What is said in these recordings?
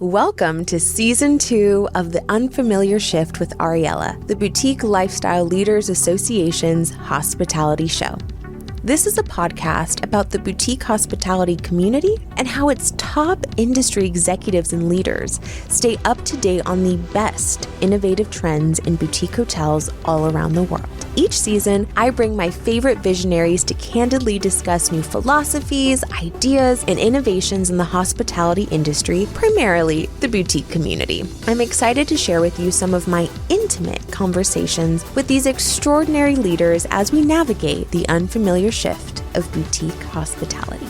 Welcome to Season 2 of The Unfamiliar Shift with Ariella, the Boutique Lifestyle Leaders Association's hospitality show. This is a podcast about the boutique hospitality community and how its top industry executives and leaders stay up to date on the best innovative trends in boutique hotels all around the world. Each season, I bring my favorite visionaries to candidly discuss new philosophies, ideas, and innovations in the hospitality industry, primarily the boutique community. I'm excited to share with you some of my intimate conversations with these extraordinary leaders as we navigate the unfamiliar shift of boutique hospitality.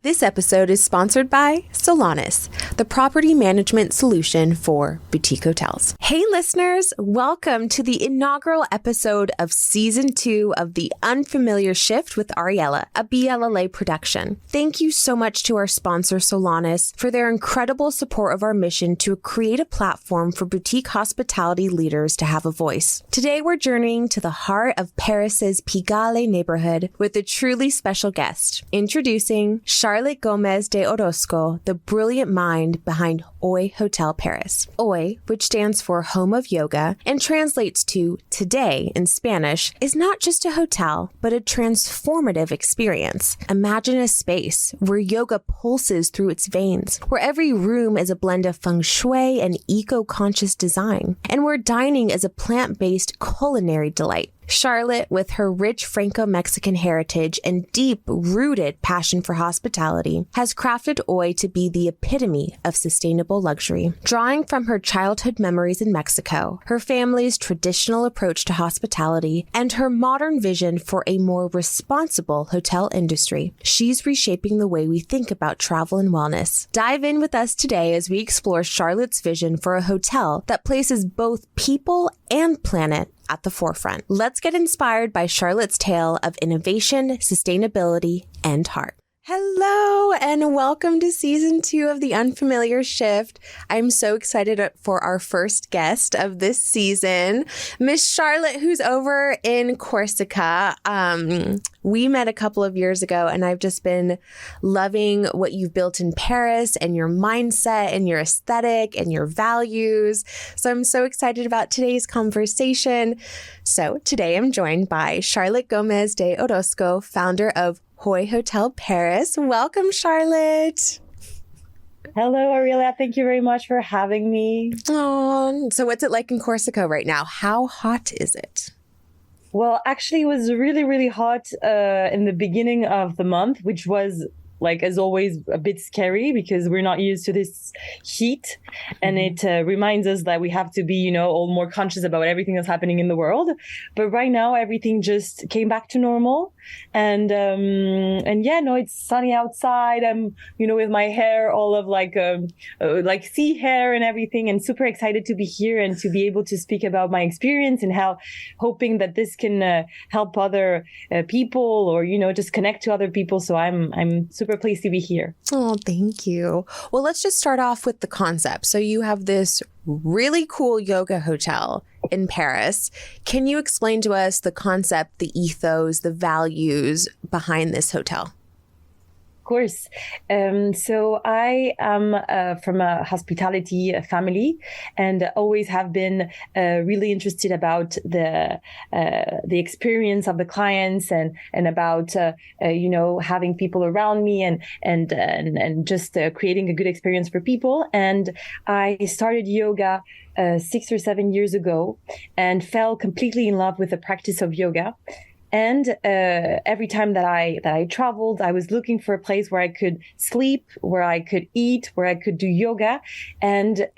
This episode is sponsored by Solanas, the property management solution for boutique hotels. Hey listeners, welcome to the inaugural episode of Season 2 of The Unfamiliar Shift with Ariella, a BLLA production. Thank you so much to our sponsor Solanas for their incredible support of our mission to create a platform for boutique hospitality leaders to have a voice. Today we're journeying to the heart of Paris's Pigalle neighborhood with a truly special guest. Introducing Charlotte Gomez de Orozco, the brilliant mind behind Hoy Hotel Paris. Hoy, which stands for Home of Yoga and translates to today in Spanish, is not just a hotel, but a transformative experience. Imagine a space where yoga pulses through its veins, where every room is a blend of feng shui and eco-conscious design, and where dining is a plant-based culinary delight. Charlotte, with her rich Franco-Mexican heritage and deep-rooted passion for hospitality, has crafted Hoy to be the epitome of sustainable luxury. Drawing from her childhood memories in Mexico, her family's traditional approach to hospitality, and her modern vision for a more responsible hotel industry, she's reshaping the way we think about travel and wellness. Dive in with us today as we explore Charlotte's vision for a hotel that places both people and planet at the forefront. Let's get inspired by Charlotte's tale of innovation, sustainability, and heart. Hello, and welcome to Season 2 of The Unfamiliar Shift. I'm so excited for our first guest of this season, Miss Charlotte, who's over in Corsica. We met a couple of years ago, and I've just been loving what you've built in Paris and your mindset and your aesthetic and your values. So I'm so excited about today's conversation. So today I'm joined by Charlotte Gomez de Orozco, founder of Hoy Hotel Paris. Welcome, Charlotte. Hello, Ariella. Thank you very much for having me. Oh, so what's it like in Corsica right now? How hot is it? Well, actually, it was really, really hot in the beginning of the month, which was, like, as always, a bit scary because we're not used to this heat. And it reminds us that we have to be, all more conscious about everything that's happening in the world. But right now, everything just came back to normal. And yeah, no, it's sunny outside. I'm, with my hair all of like sea hair and everything, and super excited to be here and to be able to speak about my experience and how hoping that this can help other people or, just connect to other people. So I'm super pleased to be here. Oh, thank you. Well, let's just start off with the concept. So you have this really cool yoga hotel in Paris. Can you explain to us the concept, the ethos, the values behind this hotel? Course. So I am from a hospitality family and always have been really interested about the experience of the clients and about having people around me and just creating a good experience for people. And I started yoga 6 or 7 years ago and fell completely in love with the practice of yoga. And every time that I traveled, I was looking for a place where I could sleep, where I could eat, where I could do yoga. And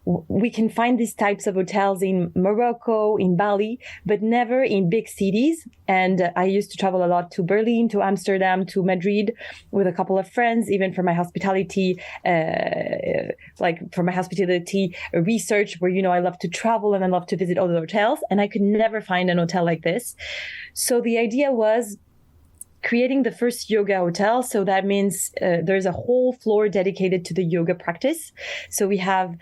we can find these types of hotels in Morocco, in Bali, but never in big cities. And I used to travel a lot to Berlin, to Amsterdam, to Madrid with a couple of friends, even for my hospitality, research where, I love to travel and I love to visit other hotels. And I could never find an hotel like this. So the idea was creating the first yoga hotel. So that means there's a whole floor dedicated to the yoga practice. So we have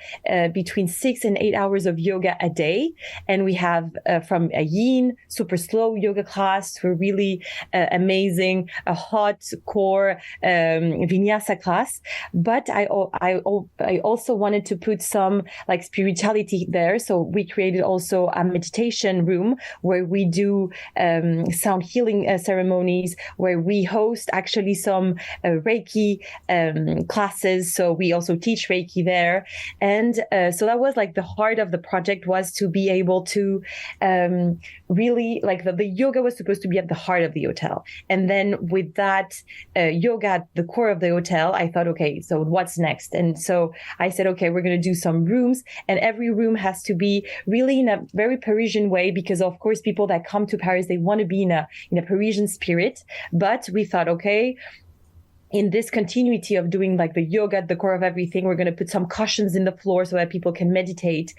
between 6 and 8 hours of yoga a day. And we have from a yin, super slow yoga class to a really amazing, a hot core vinyasa class. But I also wanted to put some like spirituality there. So we created also a meditation room where we do sound healing ceremonies, where we host actually some Reiki classes. So we also teach Reiki there. And so that was like the heart of the project, was to be able to really like the yoga was supposed to be at the heart of the hotel. And then with that yoga at the core of the hotel, I thought, okay, so what's next? And so I said, okay, we're going to do some rooms, and every room has to be really in a very Parisian way, because of course people that come to Paris, they want to be in a Parisian spirit. But we thought, okay, in this continuity of doing like the yoga at the core of everything, we're going to put some cushions in the floor so that people can meditate.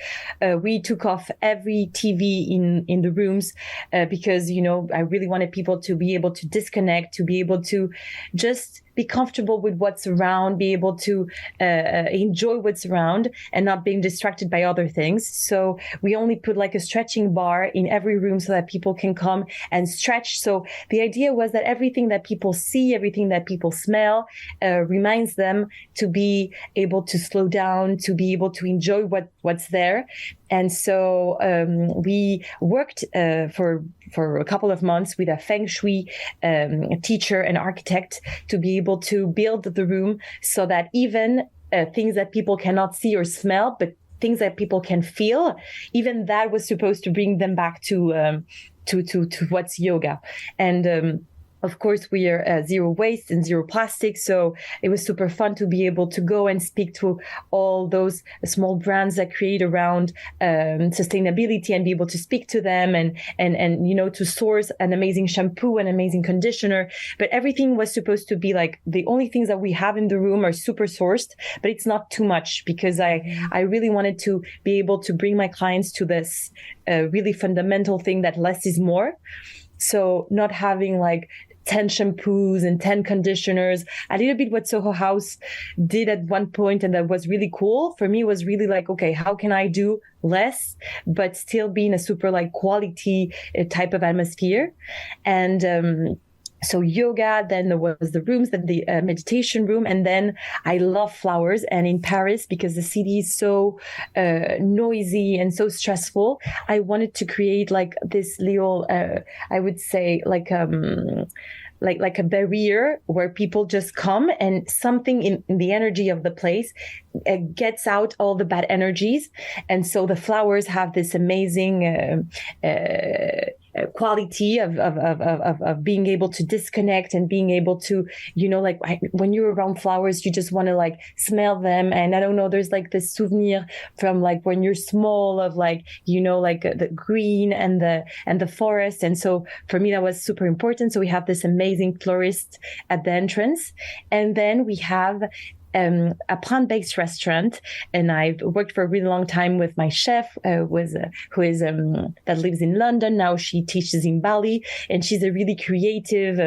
We took off every TV in the rooms because, you know, I really wanted people to be able to disconnect, to be able to just be comfortable with what's around, be able to enjoy what's around and not being distracted by other things. So we only put like a stretching bar in every room so that people can come and stretch. So the idea was that everything that people see, everything that people smell, reminds them to be able to slow down, to be able to enjoy what's there. And so we worked for a couple of months with a feng shui teacher and architect to be able to build the room so that even things that people cannot see or smell, but things that people can feel, even that was supposed to bring them back to what's yoga. And of course, we are zero waste and zero plastic. So it was super fun to be able to go and speak to all those small brands that create around sustainability and be able to speak to them and you know, to source an amazing shampoo, an amazing conditioner. But everything was supposed to be like, the only things that we have in the room are super sourced, but it's not too much, because I really wanted to be able to bring my clients to this really fundamental thing that less is more. So not having like 10 shampoos and 10 conditioners, a little bit what Soho House did at one point, and that was really cool. For me, was really like, okay, how can I do less, but still be in a super like quality type of atmosphere? And so yoga, then there was the rooms, then the meditation room. And then I love flowers. And in Paris, because the city is so noisy and so stressful, I wanted to create like this little, I would say like a barrier where people just come, and something in the energy of the place gets out all the bad energies. And so the flowers have this amazing quality of being able to disconnect and being able to, you know, like when you're around flowers, you just want to like smell them. And I don't know, there's like this souvenir from like when you're small of like, you know, like the green and the forest. And so for me, that was super important. So we have this amazing florist at the entrance. And then we have a plant-based restaurant, and I've worked for a really long time with my chef, who is that lives in London now. She teaches in Bali, and she's a really creative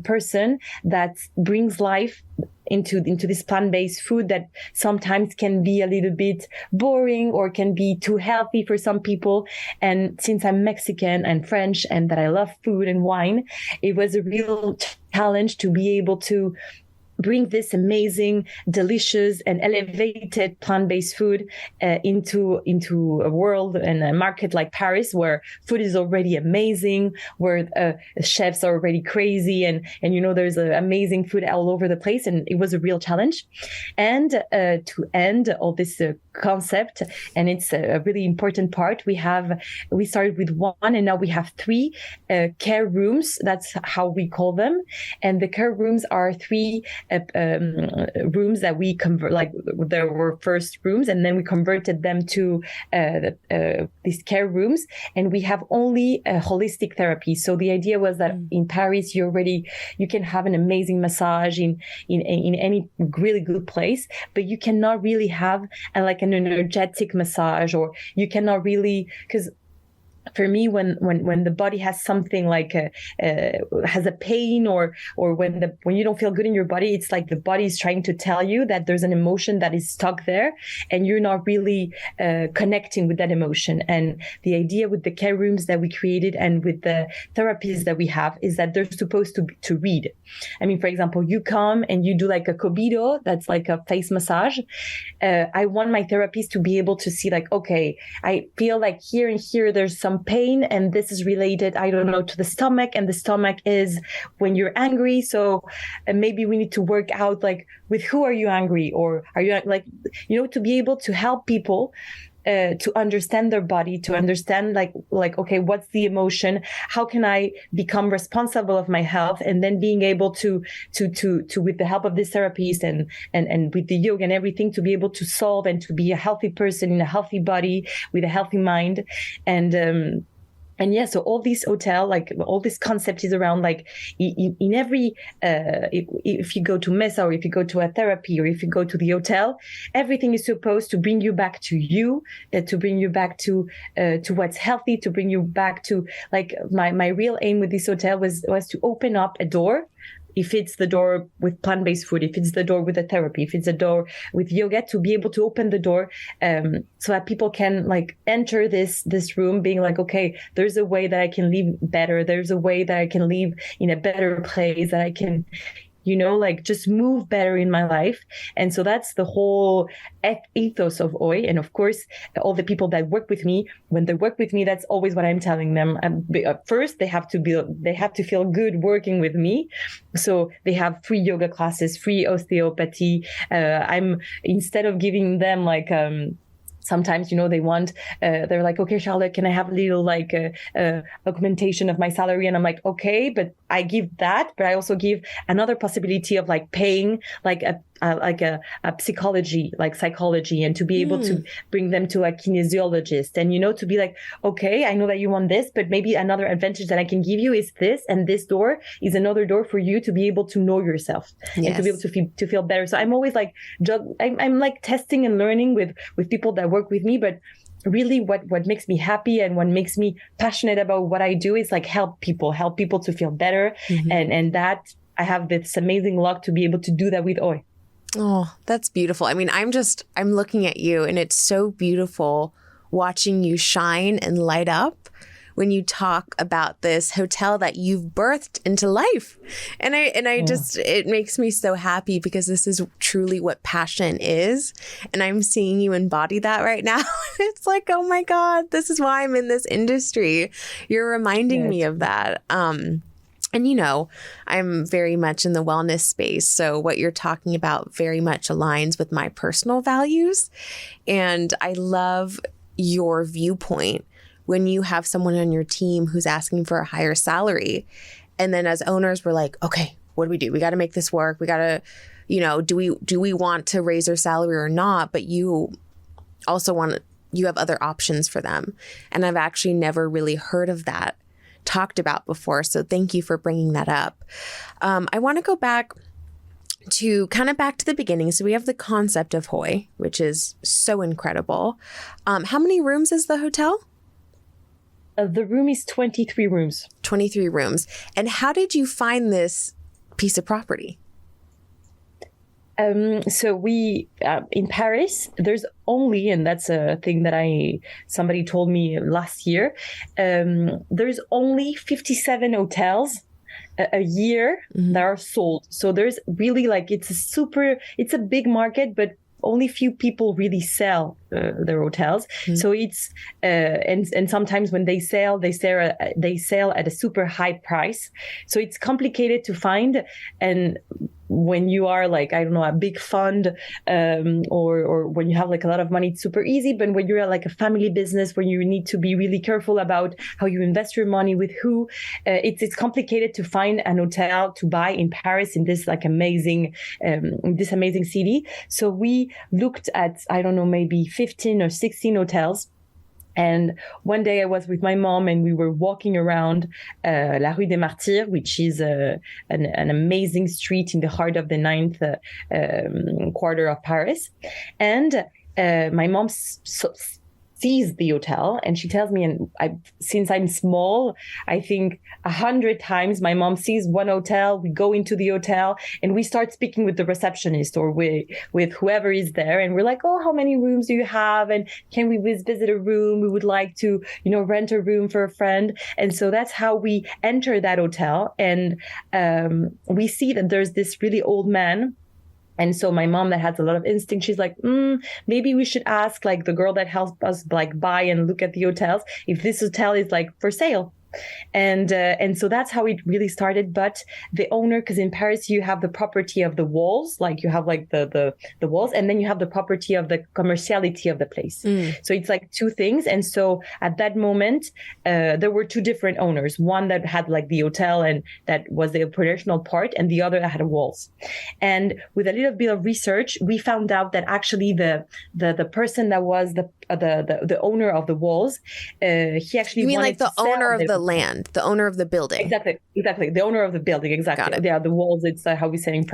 person that brings life into this plant-based food that sometimes can be a little bit boring or can be too healthy for some people. And since I'm Mexican and French and that I love food and wine, it was a real challenge to be able to bring this amazing, delicious, and elevated plant-based food into a world and a market like Paris, where food is already amazing, where chefs are already crazy, and you know, there's amazing food all over the place, and it was a real challenge. And to end all this concept, and it's a really important part, we started with one, and now we have 3 care rooms. That's how we call them. And the care rooms are 3 rooms that we convert, like there were first rooms, and then we converted them to these care rooms, and we have only holistic therapy. So the idea was that in Paris, you can have an amazing massage in any really good place, but you cannot really have like an energetic massage, or you cannot really, because for me, when the body has something like has a pain, or when you don't feel good in your body, it's like the body is trying to tell you that there's an emotion that is stuck there, and you're not really connecting with that emotion. And the idea with the care rooms that we created and with the therapies that we have is that they're supposed to read. I mean, for example, you come and you do like a kobido, that's like a face massage. I want my therapist to be able to see like, okay, I feel like here and here there's some pain, and this is related, I don't know, to the stomach, and the stomach is when you're angry. So maybe we need to work out like with who are you angry, or are you like, to be able to help people to understand their body, to understand like, okay, what's the emotion? How can I become responsible of my health? And then being able to with the help of this therapist and with the yoga and everything, to be able to solve and to be a healthy person in a healthy body with a healthy mind. And yeah, so all these hotel, like all this concept is around like in every, if you go to Mesa, or if you go to a therapy, or if you go to the hotel, everything is supposed to bring you back to you, to bring you back to what's healthy, to bring you back to like my real aim with this hotel was to open up a door. If it's the door with plant-based food, if it's the door with a therapy, if it's a door with yoga, to be able to open the door so that people can like enter this room being like, okay, there's a way that I can live better. There's a way that I can live in a better place, that I can, like just move better in my life. And so that's the whole ethos of OI. And of course, all the people that work with me, when they work with me, that's always what I'm telling them. First, they have to feel good working with me. So they have free yoga classes, free osteopathy. Instead of giving them like, sometimes, they want, they're like, okay, Charlotte, can I have a little like augmentation of my salary? And I'm like, okay, but I give that, but I also give another possibility of like paying like a psychology, and to be able to bring them to a kinesiologist, and, to be like, okay, I know that you want this, but maybe another advantage that I can give you is this, and this door is another door for you to be able to know yourself. Yes. And to be able to feel better. So I'm always like, I'm like testing and learning with people that work with me, but really what makes me happy and what makes me passionate about what I do is like help people to feel better. Mm-hmm. And that I have this amazing luck to be able to do that with OI. Oh, that's beautiful. I mean, I'm looking at you, and it's so beautiful watching you shine and light up when you talk about this hotel that you've birthed into life. And I just, it makes me so happy, because this is truly what passion is. And I'm seeing you embody that right now. It's like, oh my God, this is why I'm in this industry. You're reminding me of that. And, I'm very much in the wellness space. So what you're talking about very much aligns with my personal values. And I love your viewpoint when you have someone on your team who's asking for a higher salary. And then as owners, we're like, okay, what do? We got to make this work. We got to, do we want to raise their salary or not? But you also you have other options for them. And I've actually never really heard of that talked about before. So thank you for bringing that up. I want to go back to the beginning. So we have the concept of HOI, which is so incredible. How many rooms is the hotel? The room is 23 rooms. 23 rooms. And how did you find this piece of property? So we, in Paris, there's only, and that's a thing that somebody told me last year, there's only 57 hotels a year that are sold. So there's really it's a big market, but only few people really sell their hotels. Mm-hmm. So it's and sometimes when they sell at a super high price. So it's complicated to find. And when you are like, I don't know, a big fund or when you have like a lot of money, it's super easy. But when you're like a family business, where you need to be really careful about how you invest your money with who, it's complicated to find an hotel to buy in Paris, in this like amazing city. So we looked at, I don't know, maybe 15 or 16 hotels. And one day I was with my mom and we were walking around La Rue des Martyrs, which is an amazing street in the heart of the 9th quarter of Paris. And my mom sees the hotel, and she tells me, and since I'm small, I think 100 times my mom sees one hotel, we go into the hotel and we start speaking with the receptionist or with whoever is there, and we're like, oh, how many rooms do you have, and can we visit a room, we would like to rent a room for a friend. And so that's how we enter that hotel, and we see that there's this really old man. And so my mom, that has a lot of instinct, she's like, maybe we should ask like the girl that helps us like buy and look at the hotels if this hotel is like for sale. And so that's how it really started. But the owner, because in Paris you have the property of the walls, like you have like the walls, and then you have the property of the commerciality of the place. So it's like two things. And so at that moment, there were two different owners, one that had like the hotel and that was the operational part, and the other that had walls. And with a little bit of research, we found out that actually the person that was the owner of the walls, he actually, you mean wanted like the owner of the land, the owner of the building. Exactly. The owner of the building. Exactly. Got it. Yeah, the walls, it's how we say in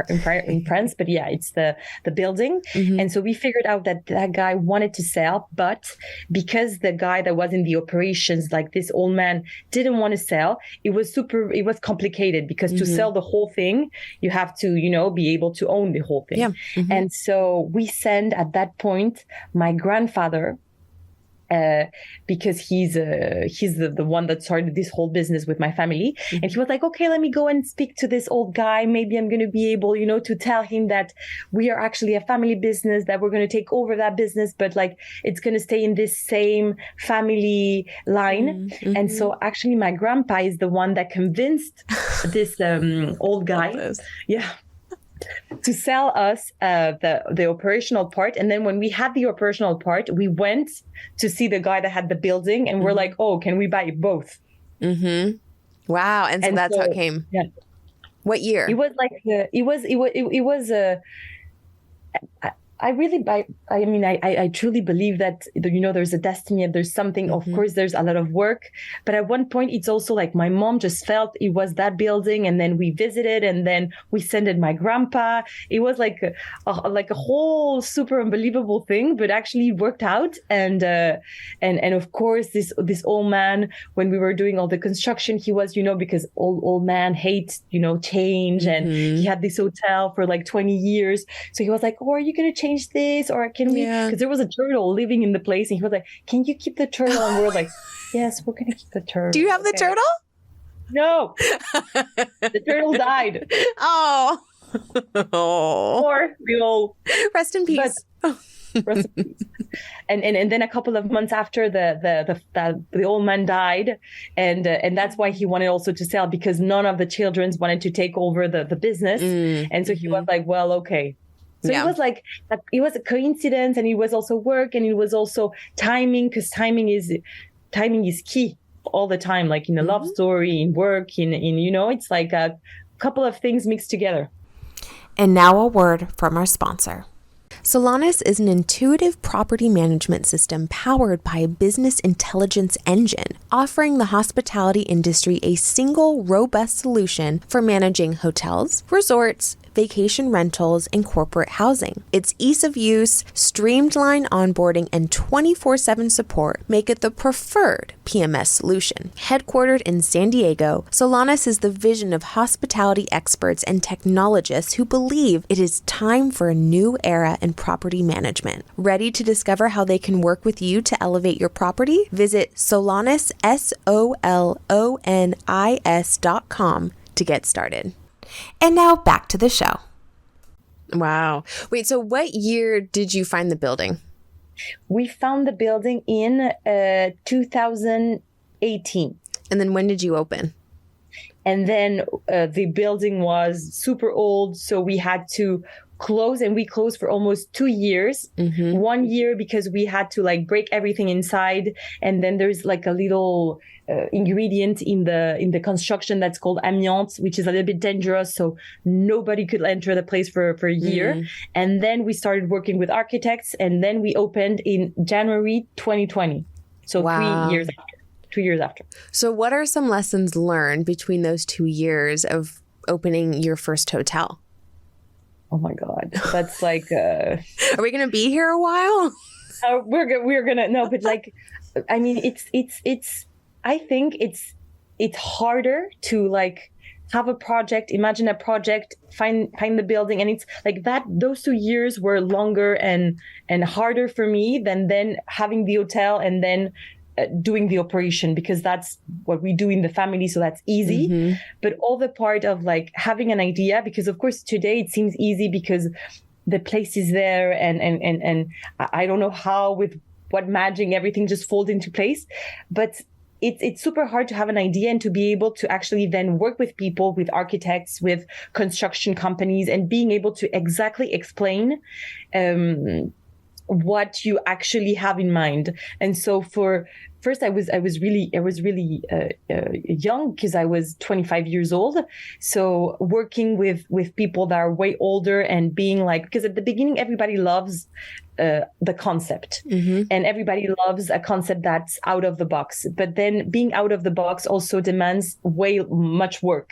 France, but yeah, it's the building. And so we figured out that guy wanted to sell, but because the guy that was in the operations, like this old man, didn't want to sell, it was complicated, because to sell the whole thing, you have to, be able to own the whole thing. Yeah. And so we send at that point my grandfather, because he's the one that started this whole business with my family. And he was like, okay, let me go and speak to this old guy. Maybe I'm going to be able, to tell him that we are actually a family business, that we're going to take over that business, but like it's going to stay in this same family line. And so actually my grandpa is the one that convinced this old guy. Yeah. To sell us the operational part. And then when we had the operational part, we went to see the guy that had the building, and we're like, oh, can we buy both? Wow. And so that's how it came. Yeah. What year? It was like I truly believe that, there's a destiny and there's something, of course, there's a lot of work. But at one point, it's also like my mom just felt it was that building. And then we visited, and then we sent my grandpa. It was like a whole super unbelievable thing, but actually it worked out. And of course, this old man, when we were doing all the construction, he was, because old man hates, change. And he had this hotel for like 20 years. So he was like, oh, are you going to change this, or can we, because there was a turtle living in the place, and he was like, can you keep the turtle? And we were like, yes, we're gonna keep the turtle. Do you have the turtle? No. The turtle died. Oh. Or we all rest in peace. Rest in peace. And then a couple of months after, the old man died, and that's why he wanted also to sell, because none of the children wanted to take over the business. And so he was like, well, okay. So it was like, it was a coincidence, and it was also work, and it was also timing, because timing is key all the time, like in a love story, in work, in it's like a couple of things mixed together. And now a word from our sponsor. Solanas is an intuitive property management system powered by a business intelligence engine, offering the hospitality industry a single, robust solution for managing hotels, resorts, vacation rentals, and corporate housing. Its ease of use, streamlined onboarding, and 24/7 support make it the preferred PMS solution. Headquartered in San Diego, Solanas is the vision of hospitality experts and technologists who believe it is time for a new era in property management. Ready to discover how they can work with you to elevate your property? Visit Solanis, SOLONIS.com to get started. And now back to the show. Wow. Wait, so what year did you find the building? We found the building in 2018. And then when did you open? And then the building was super old, so we had to close, and we closed for almost 2 years. 1 year because we had to like break everything inside, and then there's like a little ingredient in the construction that's called amiante, which is a little bit dangerous, so nobody could enter the place for a year. And then we started working with architects, and then we opened in January 2020, so wow. 3 years after. 2 years after. So what are some lessons learned between those 2 years of opening your first hotel? Oh my God. That's like... Are we going to be here a while? we're gonna no, but like, I mean, it's. I think it's harder to like have a project, imagine a project, find the building, and it's like that. Those 2 years were longer and harder for me than then having the hotel and then doing the operation, because that's what we do in the family, so that's easy. But all the part of like having an idea, because of course today it seems easy because the place is there, and I don't know how, with what magic, everything just folds into place. But it's super hard to have an idea and to be able to actually then work with people, with architects, with construction companies, and being able to exactly explain what you actually have in mind. And so first I was really young, because I was 25 years old. So working with people that are way older and being like, because at the beginning everybody loves the concept, and everybody loves a concept that's out of the box. But then being out of the box also demands way much work,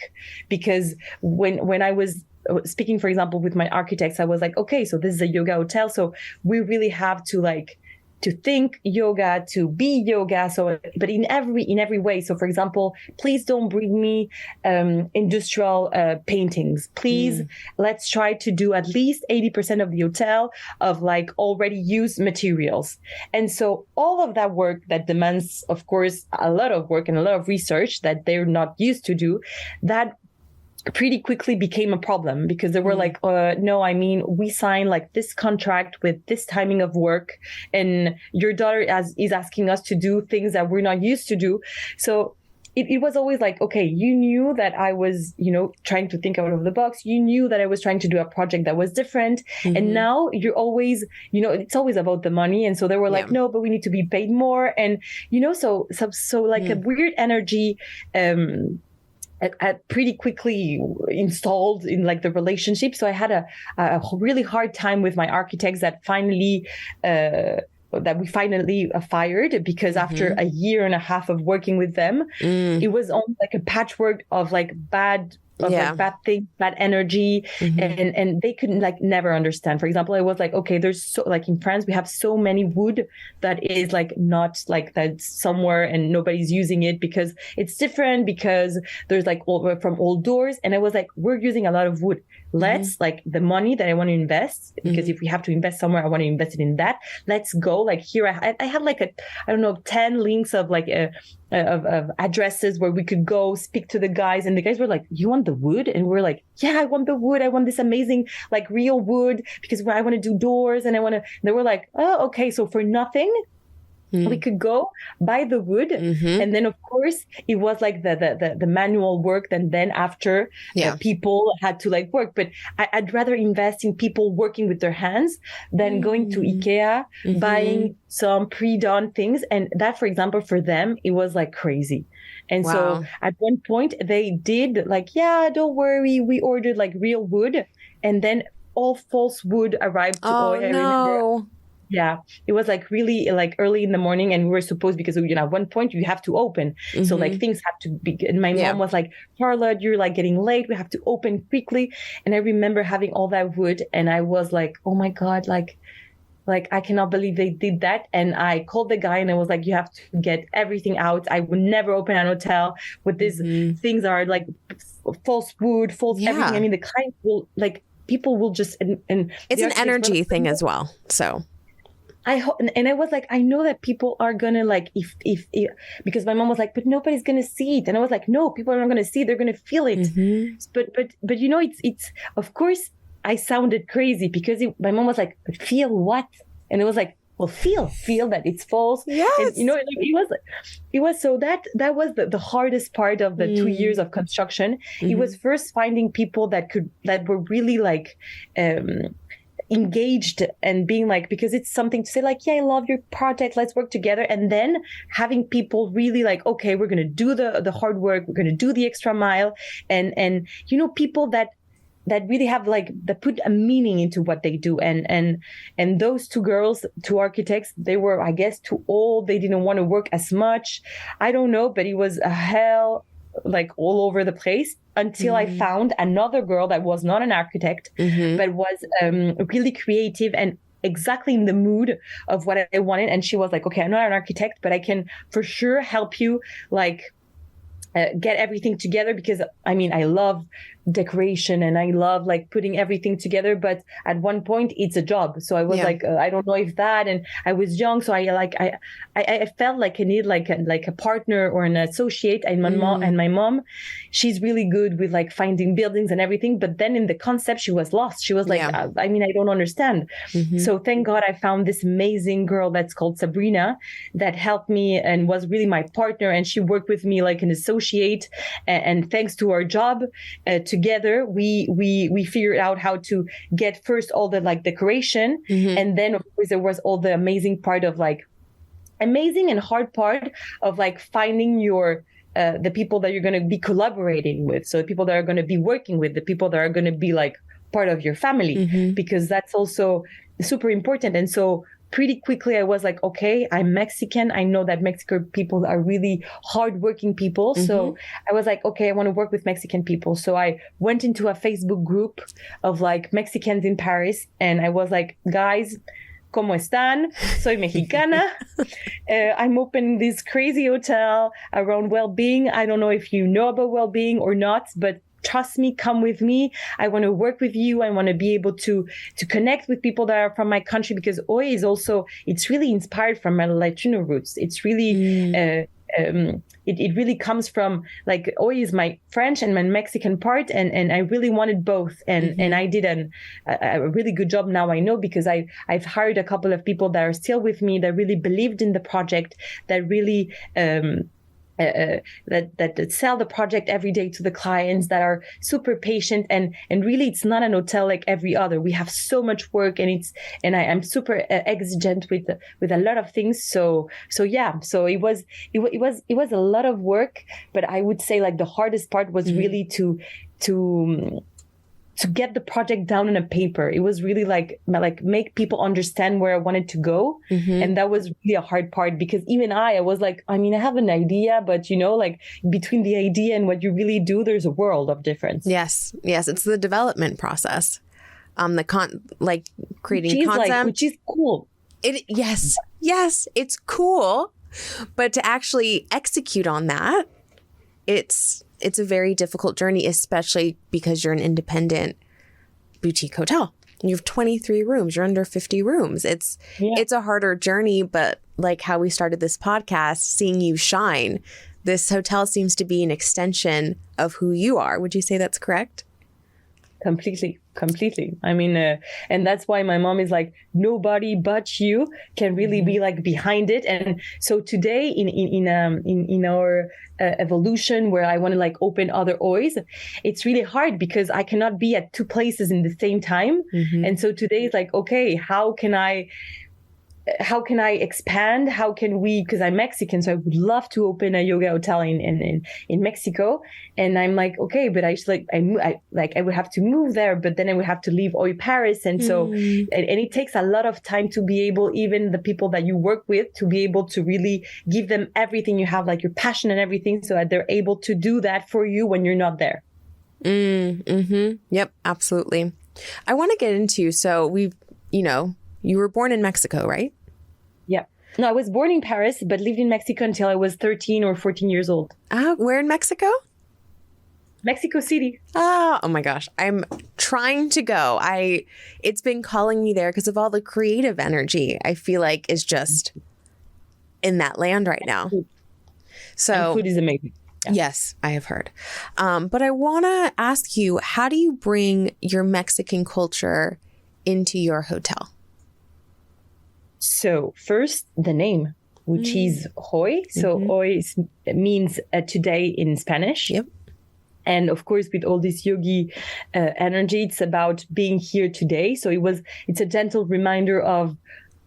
because when I was speaking, for example, with my architects, I was like, okay, so this is a yoga hotel, so we really have to like to think yoga, to be yoga. So, but in every way. So, for example, please don't bring me industrial paintings. Please, let's try to do at least 80% of the hotel of like already used materials. And so all of that work that demands, of course, a lot of work and a lot of research that they're not used to do, that pretty quickly became a problem, because they were like, no, I mean, we signed like this contract with this timing of work, and your daughter is asking us to do things that we're not used to do. So it was always like, okay, you knew that I was, trying to think out of the box. You knew that I was trying to do a project that was different. And now you're always, it's always about the money. And so they were like, no, but we need to be paid more. And, so like a weird energy, pretty quickly installed in like the relationship. So I had a really hard time with my architects that we finally fired, because after a year and a half of working with them, it was almost like a patchwork of like bad things, bad energy, and they couldn't like never understand. For example, I was like, okay, there's so like in France we have so many wood that is like not like that somewhere and nobody's using it because it's different, because there's like from old doors, and I was like, we're using a lot of wood. Let's like the money that I want to invest, because if we have to invest somewhere, I want to invest it in that. Let's go. Like here, I had like 10 links of like of addresses where we could go speak to the guys, and the guys were like, you want the wood? And we're like, yeah, I want the wood. I want this amazing like real wood, because I want to do doors, and they were like, oh, okay. So for nothing, we could go buy the wood, and then of course it was like the manual work. And then after people had to like work. But I'd rather invest in people working with their hands than going to IKEA, buying some pre-done things. And that, for example, for them, it was like crazy. And so at one point they did like, yeah, don't worry, we ordered like real wood, and then all false wood arrived to no. Yeah, it was like really like early in the morning, and we were supposed, because at one point you have to open, so like things have to be. And my mom was like, Charlotte, you're like getting late, we have to open quickly. And I remember having all that wood, and I was like, oh my god, like I cannot believe they did that. And I called the guy, and I was like, you have to get everything out. I would never open an hotel with these things that are like false wood, false everything. I mean, the client will like, people will just and it's an energy thing as well. So I hope, and I was like, I know that people are gonna like, if because my mom was like, but nobody's gonna see it, and I was like, no, people are not gonna see it, they're gonna feel it. But it's of course I sounded crazy, because my mom was like, but feel what? And it was like, well, feel that it's false. Yes. And, it was so that was the hardest part of the 2 years of construction. It was first finding people that were really like engaged, and being like, because it's something to say like, yeah, I love your project, let's work together. And then having people really like, okay, we're going to do the hard work, we're going to do the extra mile, and people that really have like, that put a meaning into what they do. And those two architects, they were, I guess, too old, they didn't want to work as much, I don't know, but it was a hell like all over the place, until I found another girl that was not an architect, but was really creative, and exactly in the mood of what I wanted. And she was like, okay, I'm not an architect, but I can for sure help you like get everything together, because I mean, I love decoration and I love like putting everything together, but at one point it's a job. So I was like, I don't know if that, and I was young, so I felt like I need like a partner or an associate. And my mom, she's really good with like finding buildings and everything, but then in the concept she was lost. She was like, I mean, I don't understand. So thank God I found this amazing girl that's called Sabrina that helped me and was really my partner, and she worked with me like an associate, and thanks to our job together, we figured out how to get first all the like decoration, and then of course there was all the amazing part of like amazing and hard part of like finding your the people that you're going to be collaborating with, so the people that are going to be working with, the people that are going to be like part of your family, because that's also super important. And so pretty quickly I was like, okay, I'm Mexican. I know that Mexican people are really hardworking people. So I was like, okay, I want to work with Mexican people. So I went into a Facebook group of like Mexicans in Paris, and I was like, guys, ¿cómo están? Soy mexicana. I'm opening this crazy hotel around well-being. I don't know if you know about well-being or not, but trust me, come with me. I want to work with you. I want to be able to connect with people that are from my country, because Oi is also, it's really inspired from my Latino roots. It's really, it really comes from like, Oi is my French and my Mexican part. And I really wanted both. And I did a really good job. Now I know, because I've hired a couple of people that are still with me, that really believed in the project, that really, that sell the project every day to the clients, that are super patient, and really it's not an hotel like every other. We have so much work, and I'm super exigent with a lot of things. So it was a lot of work, but I would say like the hardest part was really to get the project down on a paper. It was really like make people understand where I wanted to go. And that was really a hard part, because even I was like, I mean, I have an idea, but you know, like between the idea and what you really do, there's a world of difference. Yes. It's the development process. Like creating concept. Which is cool. Yes, it's cool. But to actually execute on that, it's a very difficult journey, especially because you're an independent boutique hotel. You have 23 rooms. You're under 50 rooms. It's a harder journey, but like how we started this podcast, seeing you shine, this hotel seems to be an extension of who you are. Would you say that's correct? Completely. I mean, and that's why my mom is like, nobody but you can really be like behind it. And so today in our evolution, where I want to like open other Ois, it's really hard because I cannot be at two places in the same time. And so today is like, okay, how can I expand? How can we, because I'm Mexican, so I would love to open a yoga hotel in Mexico. And I'm like, okay, but I would have to move there, but then I would have to leave Paris. And so, and it takes a lot of time to be able, even the people that you work with, to be able to really give them everything you have, like your passion and everything, so that they're able to do that for you when you're not there. Yep, absolutely. I want to get into, so you were born in Mexico, right? Yeah. No, I was born in Paris, but lived in Mexico until I was 13 or 14 years old. Where in Mexico? Mexico City. Oh my gosh. I'm trying to go. It's been calling me there because of all the creative energy I feel like is just in that land right now. So and food is amazing. Yeah. Yes, I have heard. But I want to ask you, how do you bring your Mexican culture into your hotel? So first, the name, which is Hoy. So Hoy means today in Spanish. Yep. And of course, with all this yogi energy, it's about being here today. So it's a gentle reminder of,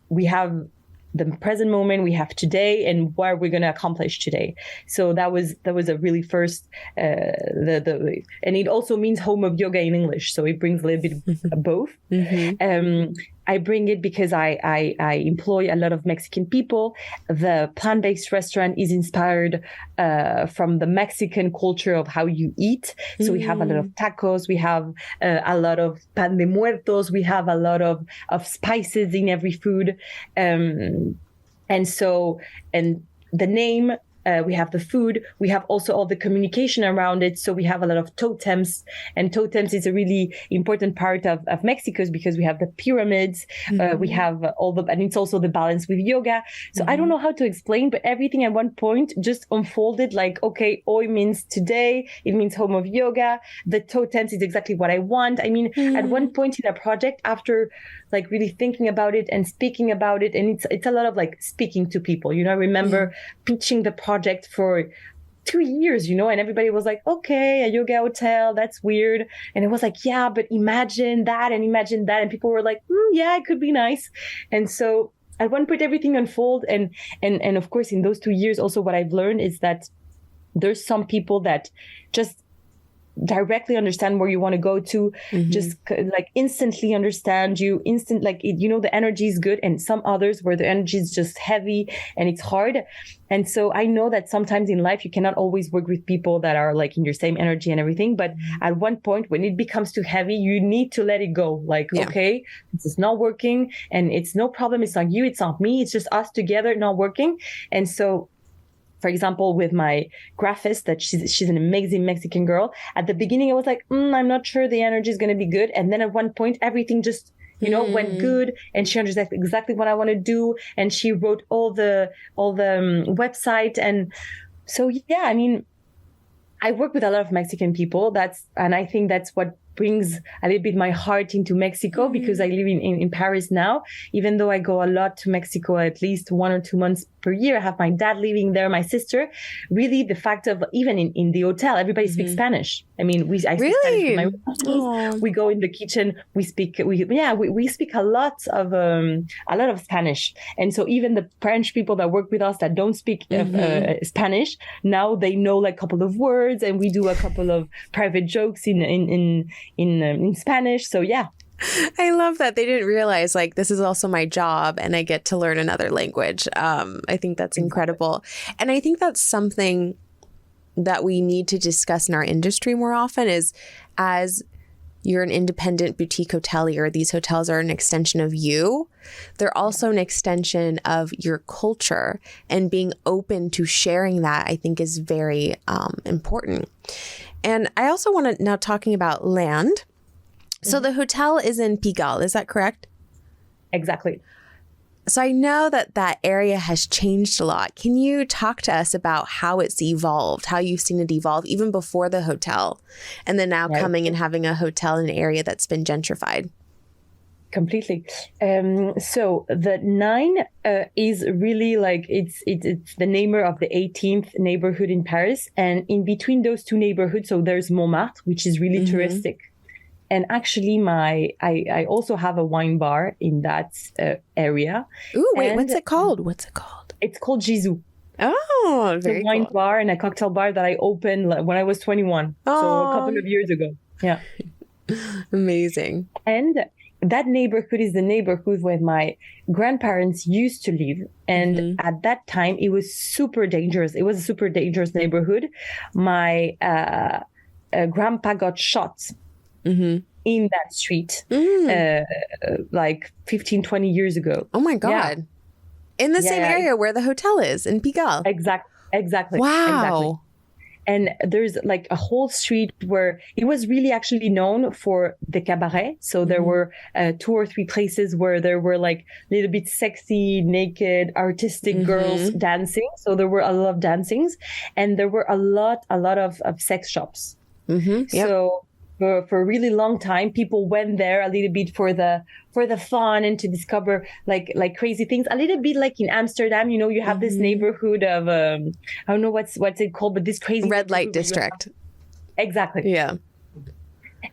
we have the present moment, we have today, and what we're going to accomplish today. So that was a really first, and it also means home of yoga in English. So it brings a little bit of both. I bring it because I employ a lot of Mexican people. The plant-based restaurant is inspired from the Mexican culture of how you eat. So we have a lot of tacos. We have a lot of pan de muertos. We have a lot of spices in every food. And the name, we have the food, we have also all the communication around it. So we have a lot of totems, and totems is a really important part of Mexico because we have the pyramids, we have and it's also the balance with yoga. So I don't know how to explain, but everything at one point just unfolded like, okay, hoy means today, it means home of yoga. The totems is exactly what I want. I mean, at one point in a project, after like really thinking about it and speaking about it, and it's a lot of like speaking to people, I remember pitching the project for 2 years, and everybody was like, okay, a yoga hotel, that's weird. And it was like, yeah, but imagine that and imagine that. And people were like, yeah, it could be nice. And so at one point everything unfolded. And of course, in those 2 years, also what I've learned is that there's some people that just directly understand where you want to go to, just like instantly understand you, the energy is good, and some others where the energy is just heavy and it's hard. And so I know that sometimes in life you cannot always work with people that are like in your same energy and everything, but at one point when it becomes too heavy, you need to let it go. Like, okay, this is not working, and it's no problem, it's not you, it's not me, it's just us together not working. And so for example, with my graphist, that she's an amazing Mexican girl. At the beginning, I was like, I'm not sure the energy is going to be good. And then at one point, everything just, went good. And she understood exactly what I want to do. And she wrote all the website. And so, yeah, I mean, I work with a lot of Mexican people. And I think that's what brings a little bit my heart into Mexico, because I live in Paris now. Even though I go a lot to Mexico at least 1 or 2 months per year, I have my dad living there, my sister. Really, the fact of even in the hotel, everybody speaks Spanish. I mean, I speak Spanish with my relatives. We go in the kitchen, we speak a lot of Spanish. And so even the French people that work with us that don't speak Spanish, now they know like a couple of words, and we do a couple of private jokes in Spanish. So yeah. I love that they didn't realize like this is also my job and I get to learn another language. I think that's incredible. And I think that's something that we need to discuss in our industry more often, is as you're an independent boutique hotelier, these hotels are an extension of you. They're also an extension of your culture, and being open to sharing that, I think, is very important. And I also want to now talking about land. So the hotel is in Pigalle, is that correct? Exactly. So I know that area has changed a lot. Can you talk to us about how it's evolved, how you've seen it evolve even before the hotel, and then now coming and having a hotel in an area that's been gentrified? Completely. So the 9 is really like it's the name of the 18th neighborhood in Paris, and in between those two neighborhoods, so there's Montmartre, which is really touristic. And actually, I also have a wine bar in that area. Ooh, wait, what's it called? It's called Gisou. Oh, very It's a wine bar and a cocktail bar that I opened when I was 21. Oh. So a couple of years ago. Yeah. Amazing. And that neighborhood is the neighborhood where my grandparents used to live. And at that time, it was super dangerous. It was a super dangerous neighborhood. My grandpa got shot in that street like 15, 20 years ago. Oh my God. Yeah. In the same area where the hotel is, in Pigalle. Exactly. Wow. Exactly. And there's like a whole street where it was really actually known for the cabaret. So there were 2 or 3 places where there were like a little bit sexy, naked, artistic girls dancing. So there were a lot of dancings, and there were a lot of sex shops. Yep. So for a really long time, people went there a little bit for the fun and to discover like crazy things. A little bit like in Amsterdam, you have this neighborhood of I don't know what's it called, but this crazy red light district. Exactly. Yeah.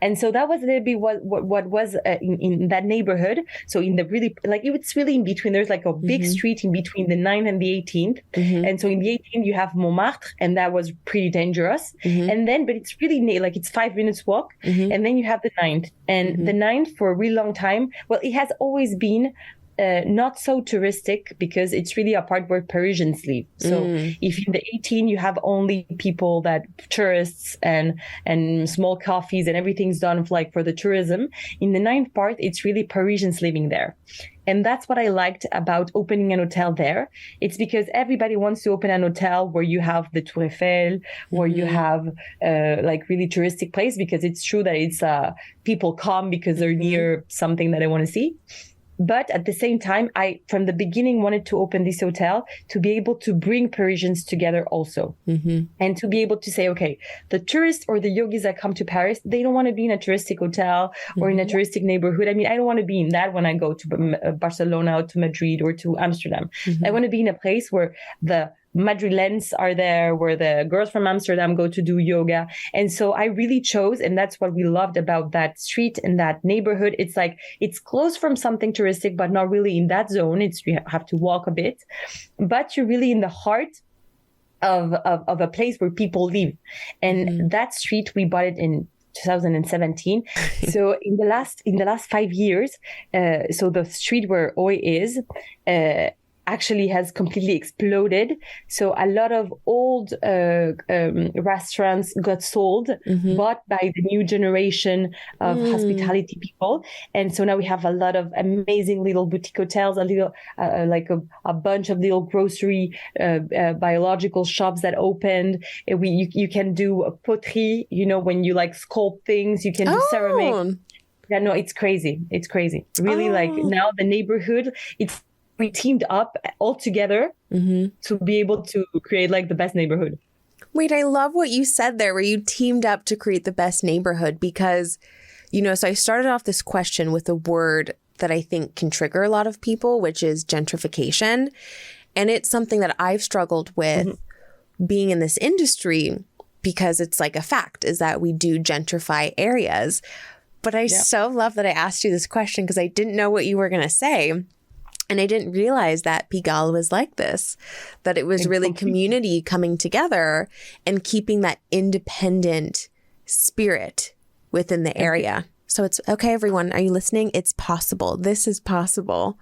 And so that was a little bit what was in that neighborhood. So in the really, like, it's really in between. There's like a big street in between the 9th and the 18th. And so in the 18th, you have Montmartre, and that was pretty dangerous. And then, but it's really like it's 5 minutes walk. And then you have the 9th. And the 9th for a really long time, well, it has always been not so touristic because it's really a part where Parisians live. So if in the 18 you have only people that tourists and small coffees and everything's done like for the tourism, in the 9th part, it's really Parisians living there. And that's what I liked about opening an hotel there. It's because everybody wants to open an hotel where you have the Tour Eiffel, where you have like really touristic place, because it's true that it's people come because they're near something that they want to see. But at the same time, I, from the beginning, wanted to open this hotel to be able to bring Parisians together also. And to be able to say, okay, the tourists or the yogis that come to Paris, they don't want to be in a touristic hotel or in a touristic neighborhood. I mean, I don't want to be in that when I go to Barcelona or to Madrid or to Amsterdam. I want to be in a place where the Madrilens are there, where the girls from Amsterdam go to do yoga. And so I really chose, and that's what we loved about that street and that neighborhood. It's like, it's close from something touristic, but not really in that zone. You have to walk a bit, but you're really in the heart of a place where people live. And that street, we bought it in 2017. So in the last 5 years, so the street where Oi is, actually has completely exploded. So a lot of old restaurants got sold, bought by the new generation of hospitality people. And so now we have a lot of amazing little boutique hotels, a bunch of little grocery, biological shops that opened. You can do a poterie, when you like sculpt things, you can do ceramic. Yeah, no, it's crazy. It's crazy. Really, like now the neighborhood, we teamed up all together to be able to create like the best neighborhood. Wait, I love what you said there, where you teamed up to create the best neighborhood, because, so I started off this question with a word that I think can trigger a lot of people, which is gentrification. And it's something that I've struggled with being in this industry, because it's like a fact is that we do gentrify areas. But I so love that I asked you this question, because I didn't know what you were going to say. And I didn't realize that Pigalle was like this, that it was really community coming together and keeping that independent spirit within the area. So it's okay, everyone. Are you listening? It's possible. This is possible.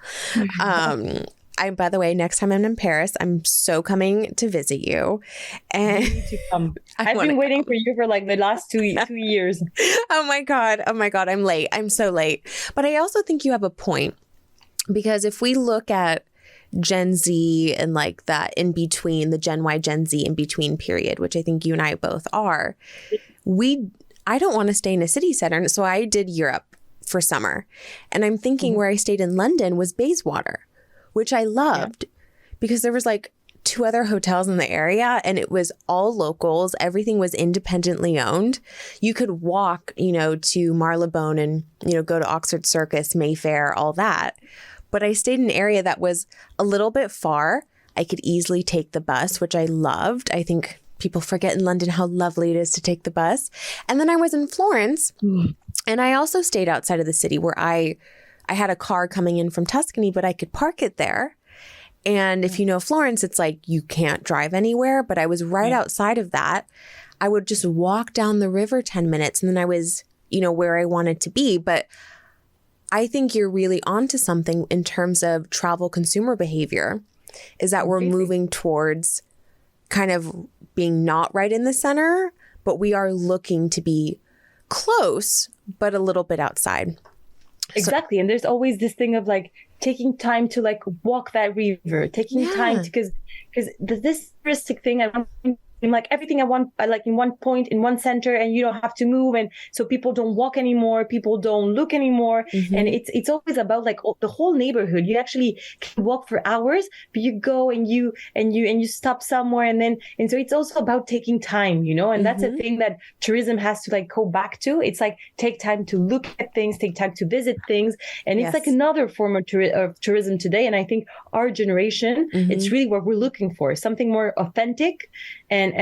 By the way, next time I'm in Paris, I'm so coming to visit you. And you need to come. I've been waiting for you for like the last 2 years. Oh my God. I'm late. I'm so late. But I also think you have a point. Because if we look at Gen Z and like that in between, the Gen Y, Gen Z in between period, which I think you and I both are, I don't want to stay in a city center. So I did Europe for summer. And I'm thinking where I stayed in London was Bayswater, which I loved because there was like 2 other hotels in the area and it was all locals. Everything was independently owned. You could walk, to Marylebone and, go to Oxford Circus, Mayfair, all that. But I stayed in an area that was a little bit far. I could easily take the bus, which I loved. I think people forget in London how lovely it is to take the bus. And then I was in Florence and I also stayed outside of the city where I had a car coming in from Tuscany, but I could park it there. And if you know Florence, it's like you can't drive anywhere. But I was right outside of that. I would just walk down the river 10 minutes and then I was, where I wanted to be. But I think you're really onto something in terms of travel consumer behavior, is that we're moving towards kind of being not right in the center, but we are looking to be close, but a little bit outside. Exactly. And there's always this thing of like taking time to like walk that river, taking time to, because this touristic thing, like everything I want, like in one point, in one center, and you don't have to move. And so people don't walk anymore. People don't look anymore. And it's always about like the whole neighborhood. You actually can walk for hours, but you go and you stop somewhere. And so it's also about taking time, and that's a thing that tourism has to like go back to. It's like take time to look at things, take time to visit things. And it's like another form of tourism today. And I think our generation, it's really what we're looking for, something more authentic and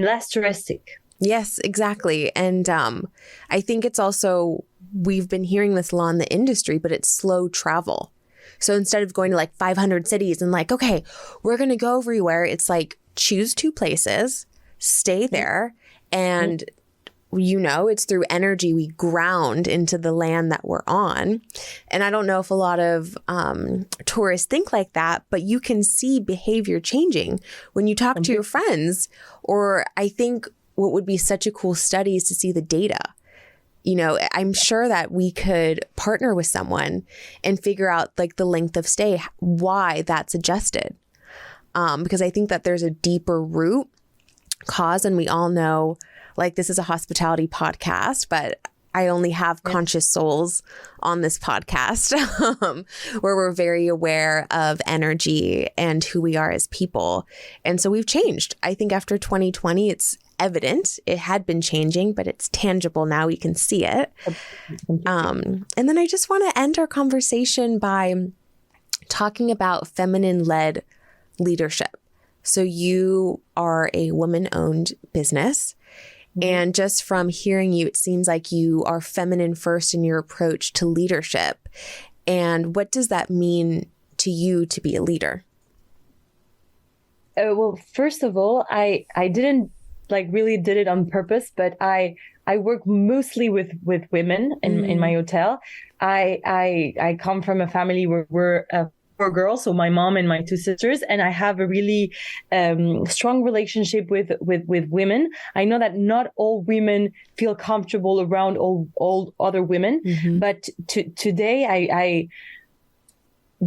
less touristic. Yes, exactly. And I think it's also, we've been hearing this a lot in the industry, but it's slow travel. So instead of going to like 500 cities and like, okay, we're going to go everywhere, it's like choose 2 places, stay there, and it's through energy we ground into the land that we're on. And I don't know if a lot of tourists think like that, but you can see behavior changing when you talk to your friends. Or I think what would be such a cool study is to see the data. I'm sure that we could partner with someone and figure out like the length of stay, why that's adjusted. Because I think that there's a deeper root cause, and we all know, like, this is a hospitality podcast, but I only have conscious souls on this podcast where we're very aware of energy and who we are as people. And so we've changed. I think after 2020, it's evident. It had been changing, but it's tangible now. We can see it. And then I just want to end our conversation by talking about feminine-led leadership. So you are a woman-owned business. And just from hearing you, it seems like you are feminine first in your approach to leadership. And what does that mean to you to be a leader? Well, first of all, I didn't really did it on purpose, but I work mostly with women in my hotel. I come from a family where we're 4 girls, so my mom and my 2 sisters, and I have a really strong relationship with women. I know that not all women feel comfortable around all other women, but today I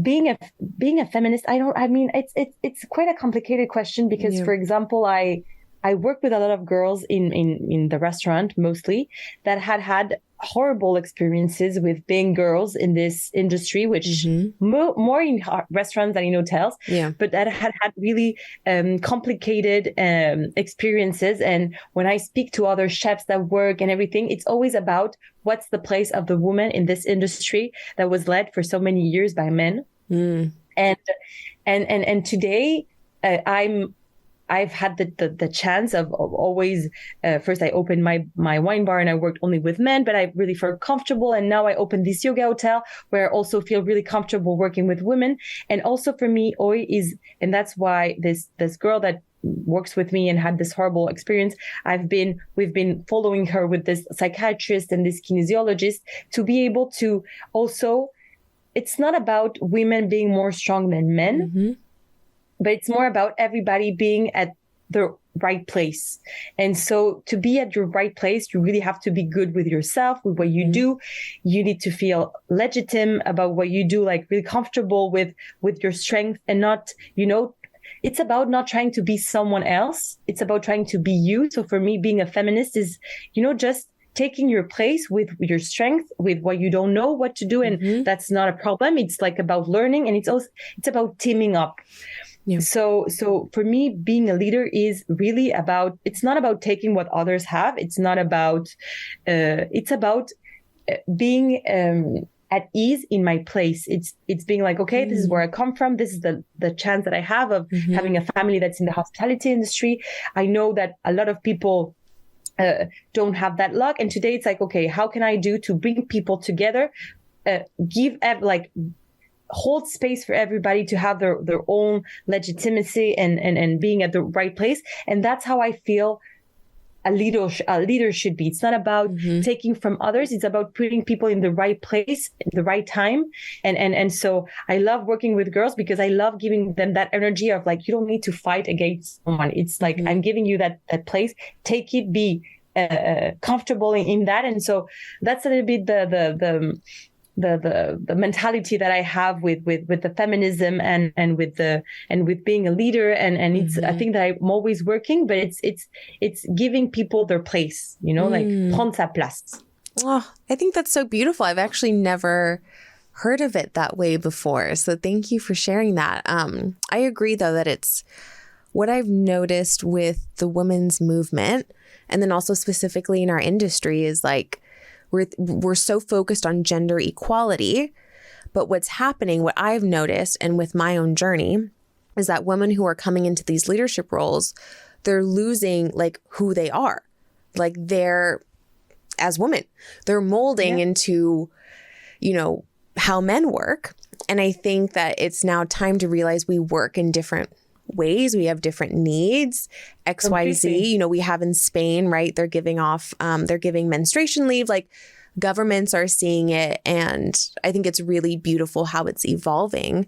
being a feminist, it's quite a complicated question because, for example, I work with a lot of girls in the restaurant mostly that had horrible experiences with being girls in this industry, which more in restaurants than in hotels, but that had really complicated experiences. And when I speak to other chefs that work and everything, it's always about what's the place of the woman in this industry that was led for so many years by men. And today I've had the chance of always, first I opened my wine bar and I worked only with men, but I really felt comfortable. And now I opened this yoga hotel where I also feel really comfortable working with women. And also for me, Oi is, and that's why this girl that works with me and had this horrible experience, we've been following her with this psychiatrist and this kinesiologist to be able to also, it's not about women being more strong than men, but it's more about everybody being at the right place. And so to be at your right place, you really have to be good with yourself, with what you do. You need to feel legitimate about what you do, like really comfortable with your strength and not, it's about not trying to be someone else. It's about trying to be you. So for me, being a feminist is, just taking your place with your strength, with what you don't know what to do. And that's not a problem. It's like about learning, and it's about teaming up. So for me, being a leader is really about, it's not about taking what others have. It's not about, it's about being at ease in my place. It's being like, okay, this is where I come from. This is the chance that I have of having a family that's in the hospitality industry. I know that a lot of people don't have that luck. And today it's like, okay, how can I do to bring people together, hold space for everybody to have their own legitimacy and being at the right place. And that's how I feel a leader should be. It's not about taking from others. It's about putting people in the right place, at the right time. And so I love working with girls because I love giving them that energy of like, you don't need to fight against someone. It's like, I'm giving you that place, take it, be comfortable in that. And so that's a little bit the mentality that I have with the feminism and with being a leader. And it's, I think that I'm always working, but it's giving people their place, like prendre sa place. Oh, I think that's so beautiful. I've actually never heard of it that way before. So thank you for sharing that. I agree though, that it's what I've noticed with the women's movement, and then also specifically in our industry, is like, we're so focused on gender equality, but what's happening, what I've noticed and with my own journey, is that women who are coming into these leadership roles, they're losing like who they are. like they're, as women, they're molding into, you know, how men work. And I think that it's now time to realize we work in different ways. We have different needs, XYZ. You know, we have in Spain, right? They're giving menstruation leave. Like, governments are seeing it. And I think it's really beautiful how it's evolving.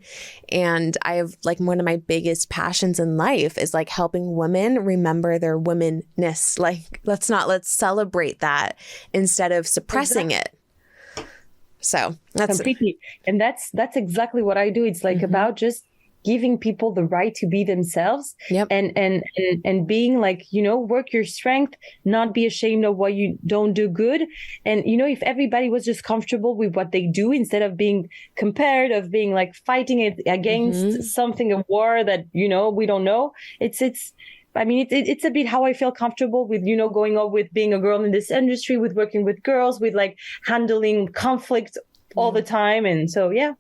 And I have like one of my biggest passions in life is like helping women remember their womanness. Like, let's celebrate that instead of suppressing it. So that's completely. And that's exactly what I do. It's like about just giving people the right to be themselves and being like, you know, work your strength, not be ashamed of what you don't do good. And, you know, if everybody was just comfortable with what they do instead of being compared, of being like fighting it against something, a war that, you know, we don't know. It's a bit how I feel comfortable with, you know, going on with being a girl in this industry, with working with girls, with like handling conflict all the time. And so, yeah.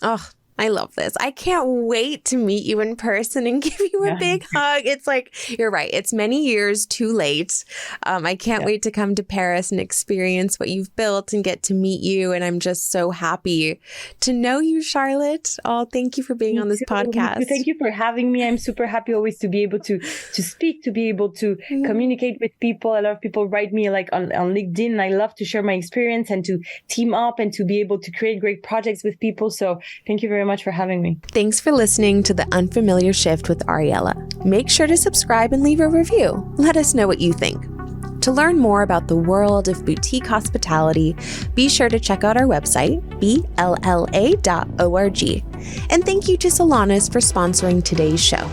Oh, I love this. I can't wait to meet you in person and give you a big hug. It's like, you're right. It's many years too late. I can't wait to come to Paris and experience what you've built and get to meet you. And I'm just so happy to know you, Charlotte. Oh, thank you for being on this podcast. Thank you for having me. I'm super happy always to be able to speak, to be able to communicate with people. A lot of people write me like on LinkedIn. And I love to share my experience and to team up and to be able to create great projects with people. So thank you very much for having me. Thanks for listening to The Unfamiliar Shift with Ariella. Make sure to subscribe and leave a review. Let us know what you think. To learn more about the world of boutique hospitality, be sure to check out our website, blla.org. And thank you to Solanas for sponsoring today's show.